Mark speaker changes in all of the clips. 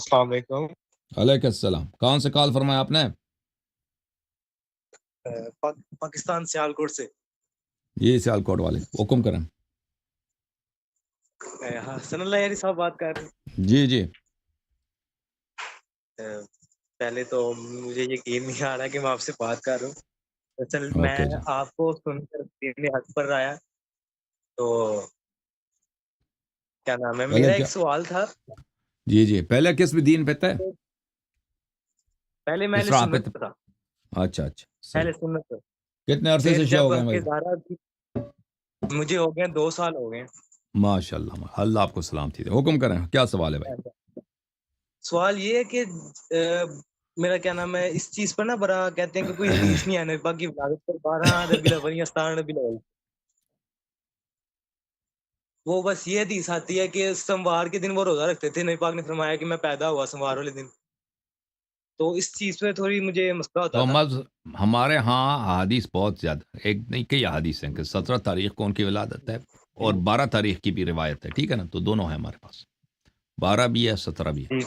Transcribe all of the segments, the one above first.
Speaker 1: السلام علیکم۔
Speaker 2: علیکم السلام۔ کہاں سے کال فرمایا آپ نے؟
Speaker 1: پاکستان سیالکوٹ سے۔
Speaker 2: یہ سیالکوٹ والے حکم کریں۔
Speaker 1: حسن اللہ یاری صاحب بات کر رہے ہیں؟
Speaker 2: جی جی۔
Speaker 1: پہلے تو مجھے یقین نہیں آ رہا کہ میں آپ سے بات کر رہا ہوں۔ چل میں
Speaker 2: اوکے جی۔
Speaker 1: آپ کو سن کر دین حق پر آیا تو کیا نام ہے، میرا ایک سوال تھا۔
Speaker 2: جی جی، پہلے کس بھی دین پہ تھے؟
Speaker 1: پہلے میں
Speaker 2: اسلام
Speaker 1: سنت تھا۔
Speaker 2: اچھا اچھا،
Speaker 1: پہلے سنت تھا۔
Speaker 2: کتنے عرصے سے شیعہ ہو گئے بھائی؟
Speaker 1: مجھے ہو گئے 2 سال ہو گئے۔
Speaker 2: ماشاء اللہ، اللہ آپ کو سلامتی دے۔ حکم کریں، کیا سوال ہے بھائی؟
Speaker 1: سوال یہ ہے کہ میرا کیا نام ہے، اس چیز پر نا بڑا کہتے ہیں کہ کوئی حدیث نہیں ہے نبی پاک کی ولادت پر 12 ربیع الاول یا 17 ربیع الاول۔ وہ بس یہ حدیث آتی ہے کہ سموار کے دن وہ روزہ رکھتے تھے، نبی پاک نے فرمایا کہ میں پیدا ہوا سموار والے دن۔ تو اس چیز پہ تھوڑی مجھے مسئلہ ہوتا تھا۔
Speaker 2: ہمارے ہاں احادیث بہت زیادہ، ایک نہیں کئی احادیث ہیں کہ 17 تاریخ کو ان کی ولادت ہے اور 12 تاریخ کی بھی روایت ہے، ٹھیک ہے نا؟ تو دونوں ہیں ہمارے پاس، 12 بھی ہے 17 بھی ہے۔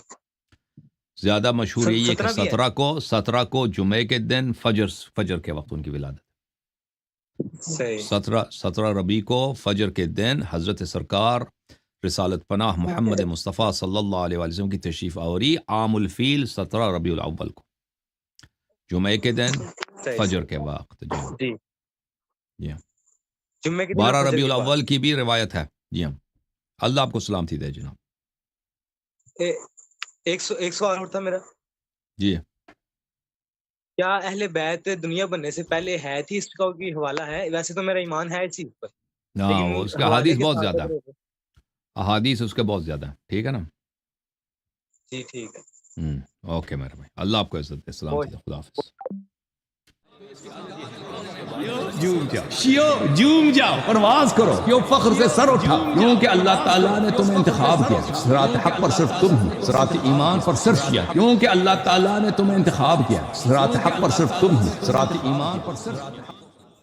Speaker 2: زیادہ مشہور یہی ہے کہ 17 کو جمعے کے دن فجر کے وقت ان کی ولادت ہے۔ 17 ربیع کو فجر کے دن حضرت سرکار رسالت پناہ محمد مصطفیٰ صلی اللہ علیہ وسلم کی تشریف آوری عام الفیل 17 ربیع الاول کو، جمعے کے دن فجر کے وقت۔ جی جی، 12 ربیع الاول کی بھی روایت ہے۔ جی ہاں، اللہ آپ کو سلامتی دے جناب۔
Speaker 1: ایک سوال اور تھا میرا۔
Speaker 2: جی،
Speaker 1: کیا اہل بیت دنیا بننے سے پہلے ہے تھی، اس کا کوئی حوالہ ہے؟ ویسے تو میرا ایمان ہے اس چیز پر،
Speaker 2: ہاں اس کے احادیث بہت زیادہ ہیں، احادیث اس کے بہت زیادہ ہیں، ٹھیک ہے نا؟
Speaker 1: جی ٹھیک ہے۔
Speaker 2: اوکے میرے بھائی، اللہ آپ کو عزت دے، سلامتی دے، خدا حافظ۔ جوم جاؤ، پرواز کرو، کیوں فخر سے سر اٹھا، کیونکہ اللہ تعالیٰ نے تمہیں انتخاب کیا، صراط حق پر صرف تم ہو، صراط ایمان پر صرف کیا، کیونکہ اللہ تعالیٰ نے تمہیں انتخاب کیا، صراط حق پر صرف تم ہو، صراط ایمان پر صرف